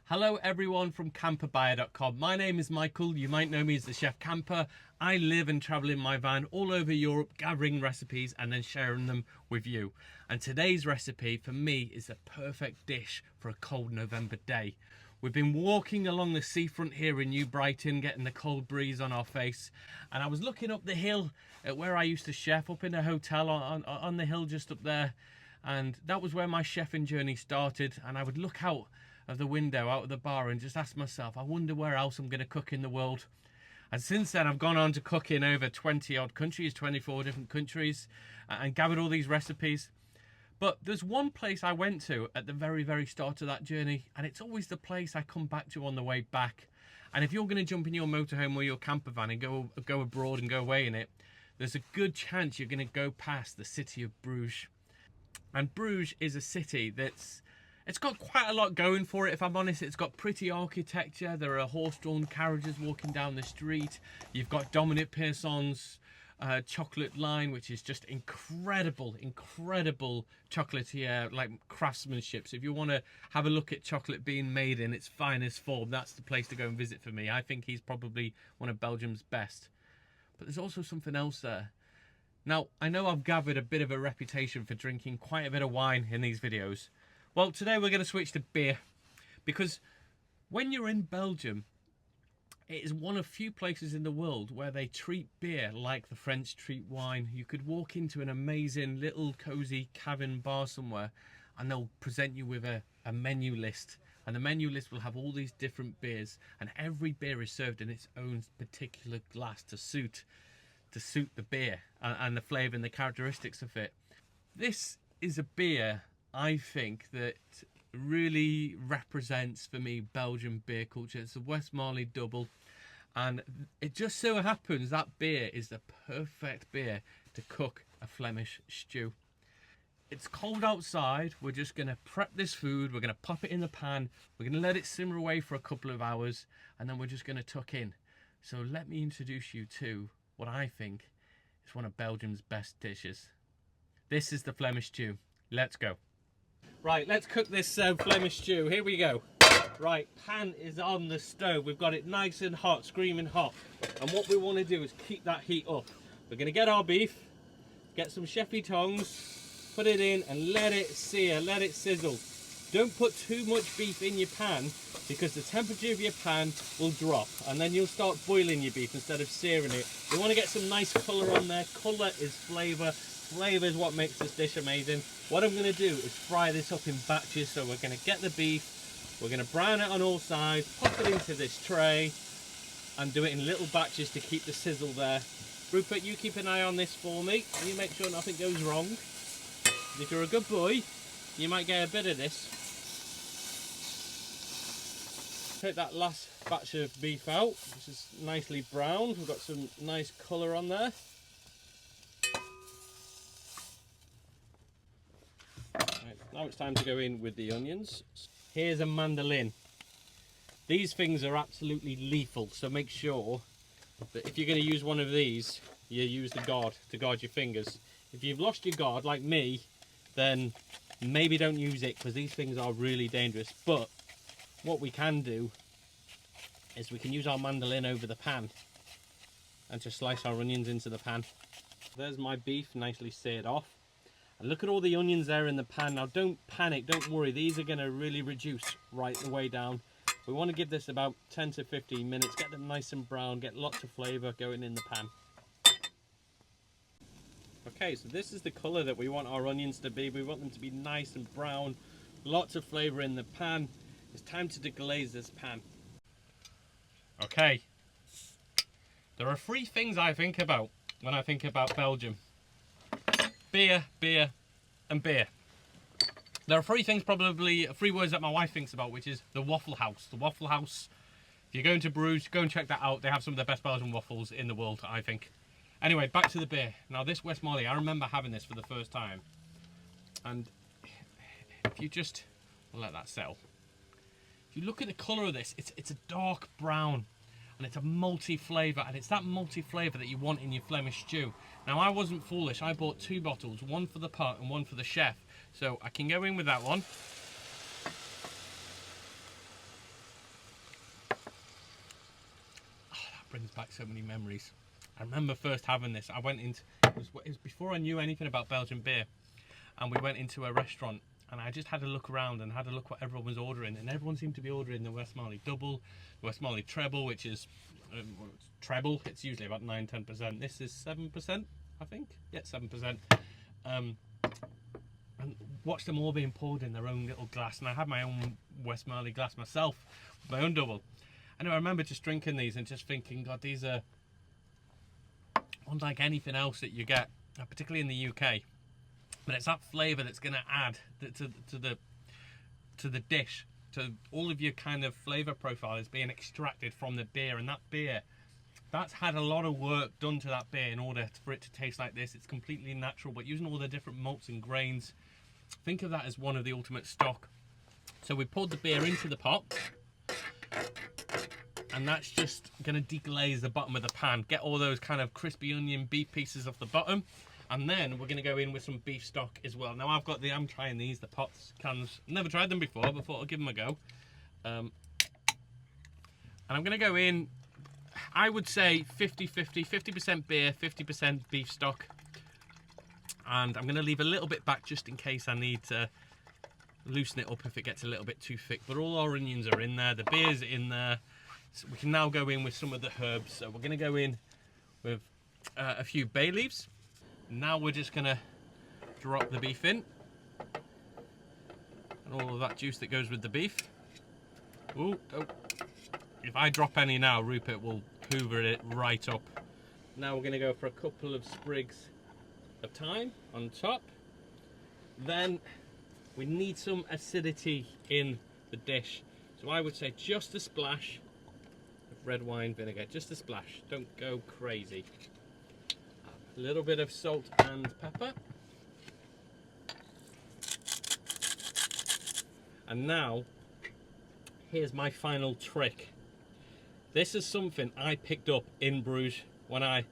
Hello everyone from camperbuyer.com. My name is Michael. You might know me as the Chef Camper. I live and travel in my van all over Europe, gathering recipes and then sharing them with you. And today's recipe for me is a perfect dish for a cold November day. We've been walking along the seafront here in New Brighton, getting the cold breeze on our face. And I was looking up the hill at where I used to chef, up in a hotel on the hill just up there. And that was where my chefing journey started. And I would look out of the window, out of the bar, and just ask myself, I wonder where else I'm going to cook in the world. And since then I've gone on to cook in over 20 odd countries, 24 different countries, and gathered all these recipes. But there's one place I went to at the very start of that journey, and it's always the place I come back to on the way back. And if you're going to jump in your motorhome or your camper van and go abroad and go away in it, there's a good chance you're going to go past the city of Bruges. And Bruges is a city it's got quite a lot going for it, if I'm honest. It's got pretty architecture. There are horse-drawn carriages walking down the street. You've got Dominic Pierson's chocolate line, which is just incredible chocolatier, like craftsmanship. So if you want to have a look at chocolate being made in its finest form, that's the place to go and visit for me. I think he's probably one of Belgium's best. But there's also something else there. Now, I know I've gathered a bit of a reputation for drinking quite a bit of wine in these videos. Well, today we're going to switch to beer, because when you're in Belgium, it is one of few places in the world where they treat beer like the French treat wine. You could walk into an amazing little cozy cabin bar somewhere and they'll present you with a menu list, and the menu list will have all these different beers, and every beer is served in its own particular glass to suit the beer and the flavour and the characteristics of it. This is a beer I think that really represents for me Belgian beer culture. It's the Westmalle Dubbel, and it just so happens that beer is the perfect beer to cook a Flemish stew. It's cold outside. We're just going to prep this food. We're going to pop it in the pan. We're going to let it simmer away for a couple of hours, and then we're just going to tuck in. So let me introduce you to what I think is one of Belgium's best dishes. This is the Flemish stew. Let's go. Right, let's cook this Flemish stew. Here we go. Right, pan is on the stove. We've got it nice and hot, screaming hot. And what we want to do is keep that heat up. We're going to get our beef, get some chefy tongs, put it in and let it sear, let it sizzle. Don't put too much beef in your pan, because the temperature of your pan will drop and then you'll start boiling your beef instead of searing it. You want to get some nice colour on there. Colour is flavour. Flavour is what makes this dish amazing. What I'm going to do is fry this up in batches. So we're going to get the beef, we're going to brown it on all sides, pop it into this tray and do it in little batches to keep the sizzle there. Rupert, you keep an eye on this for me. You make sure nothing goes wrong. If you're a good boy, you might get a bit of this. Take that last batch of beef out, which is nicely browned. We've got some nice colour on there. Right, now it's time to go in with the onions. Here's a mandolin. These things are absolutely lethal, so make sure that if you're going to use one of these, you use the guard to guard your fingers. If you've lost your guard, like me, then maybe don't use it, because these things are really dangerous. But what we can do is we can use our mandolin over the pan and just slice our onions into the pan. There's my beef nicely seared off. And look at all the onions there in the pan. Now don't panic, don't worry, these are going to really reduce right the way down. We want to give this about 10 to 15 minutes, get them nice and brown, get lots of flavour going in the pan. Okay, so this is the colour that we want our onions to be. We want them to be nice and brown, lots of flavour in the pan. It's time to deglaze this pan. Okay, there are three things I think about when I think about Belgium. Beer, beer and beer. There are three things, probably three words that my wife thinks about, which is the Waffle House. The Waffle House, if you're going to Bruges, go and check that out. They have some of the best Belgian waffles in the world, I think. Anyway, back to the beer. Now this Westmalle, I remember having this for the first time. And if you just let that settle. If you look at the colour of this, it's a dark brown. And it's a multi flavour, and it's that multi flavour that you want in your Flemish stew. Now I wasn't foolish, I bought two bottles, one for the pot and one for the chef. So I can go in with that one. brings back so many memories. I remember first having this. I went into, it was before I knew anything about Belgian beer, and we went into a restaurant, and I just had a look around and had a look what everyone was ordering, and everyone seemed to be ordering the Westmalle Dubbel, Westmalle Treble, which is treble. It's usually about 9–10%. This is 7%, I think. Yeah, 7%. And watch them all being poured in their own little glass, and I had my own Westmalle glass myself, my own double. And I remember just drinking these and just thinking, God, these are unlike anything else that you get, particularly in the UK. But it's that flavour that's going to add to the dish. So all of your kind of flavour profile is being extracted from the beer, and that beer, that's had a lot of work done to that beer in order for it to taste like this. It's completely natural, but using all the different malts and grains, think of that as one of the ultimate stock. So we poured the beer into the pot, and that's just going to deglaze the bottom of the pan, get all those kind of crispy onion beef pieces off the bottom, and then we're going to go in with some beef stock as well. Now I'm trying these, the pots, cans. Never tried them before, but thought I'll give them a go. And I'm going to go in, I would say 50-50, 50% beer, 50% beef stock. And I'm going to leave a little bit back just in case I need to loosen it up if it gets a little bit too thick. But all our onions are in there, the beer's in there. So we can now go in with some of the herbs. So we're going to go in with a few bay leaves. Now we're just going to drop the beef in. And all of that juice that goes with the beef. Ooh, oh. If I drop any now, Rupert will hoover it right up. Now we're going to go for a couple of sprigs of thyme on top. Then we need some acidity in the dish. So I would say just a splash of red wine vinegar. Just a splash. Don't go crazy. A little bit of salt and pepper. And now, here's my final trick. This is something I picked up in Bruges when I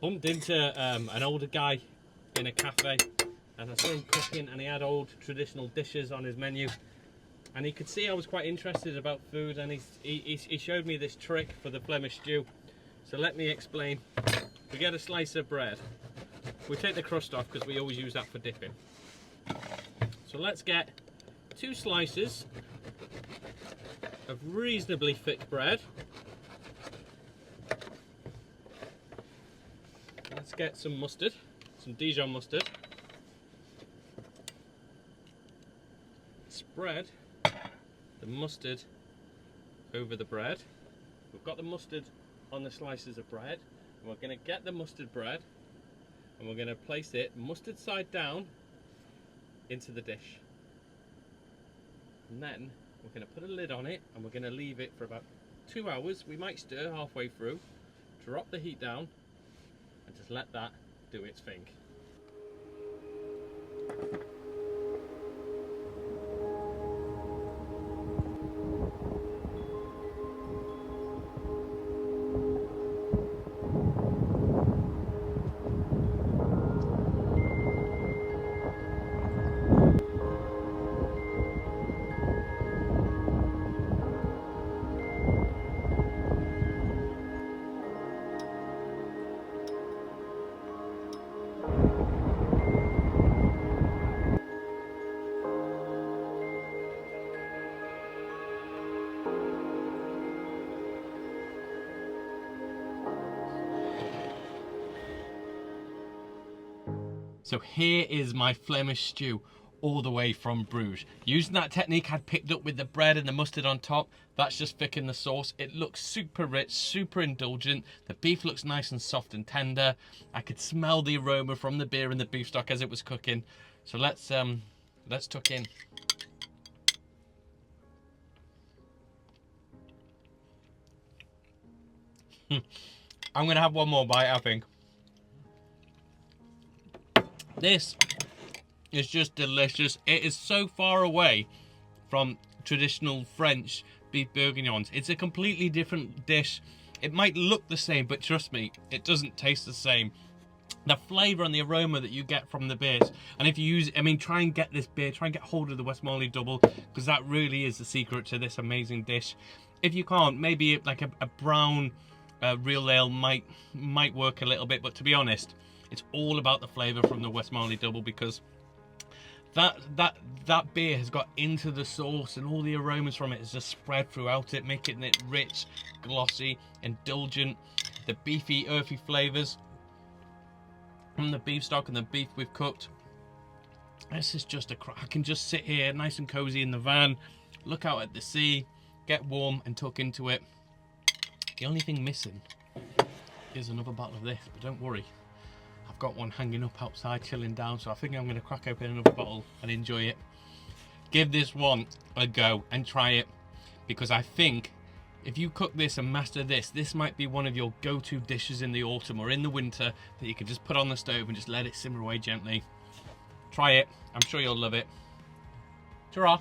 bumped into an older guy in a cafe, and I saw him cooking, and he had old traditional dishes on his menu, and he could see I was quite interested about food, and he showed me this trick for the Flemish stew. So let me explain. We get a slice of bread. We take the crust off because we always use that for dipping. So let's get 2 slices of reasonably thick bread. Let's get some mustard, some Dijon mustard. Spread the mustard over the bread. We've got the mustard on the slices of bread. We're going to get the mustard bread and we're going to place it mustard side down into the dish. And then we're going to put a lid on it and we're going to leave it for about 2 hours. We might stir halfway through, drop the heat down, and just let that do its thing. So here is my Flemish stew, all the way from Bruges. Using that technique I'd picked up with the bread and the mustard on top, that's just thickened the sauce. It looks super rich, super indulgent. The beef looks nice and soft and tender. I could smell the aroma from the beer and the beef stock as it was cooking. So let's tuck in. I'm gonna have one more bite, I think. This is just delicious. It is so far away from traditional French beef bourguignons. It's a completely different dish. It might look the same, but trust me, it doesn't taste the same. The flavour and the aroma that you get from the beers, and if you use, I mean, try and get this beer, try and get hold of the Westmalle Dubbel, because that really is the secret to this amazing dish. If you can't, maybe like a brown real ale might work a little bit, but to be honest, it's all about the flavour from the Westmalle Dubbel, because that beer has got into the sauce, and all the aromas from it is just spread throughout it, making it rich, glossy, indulgent. The beefy, earthy flavours from the beef stock and the beef we've cooked. This is just I can just sit here nice and cozy in the van, look out at the sea, get warm and tuck into it. The only thing missing is another bottle of this, but don't worry, I've got one hanging up outside chilling down, so I think I'm going to crack open another bottle and enjoy it. Give this one a go and try it, because I think if you cook this and master this, this might be one of your go-to dishes in the autumn or in the winter that you can just put on the stove and just let it simmer away gently. Try it, I'm sure you'll love it. Ta-ra!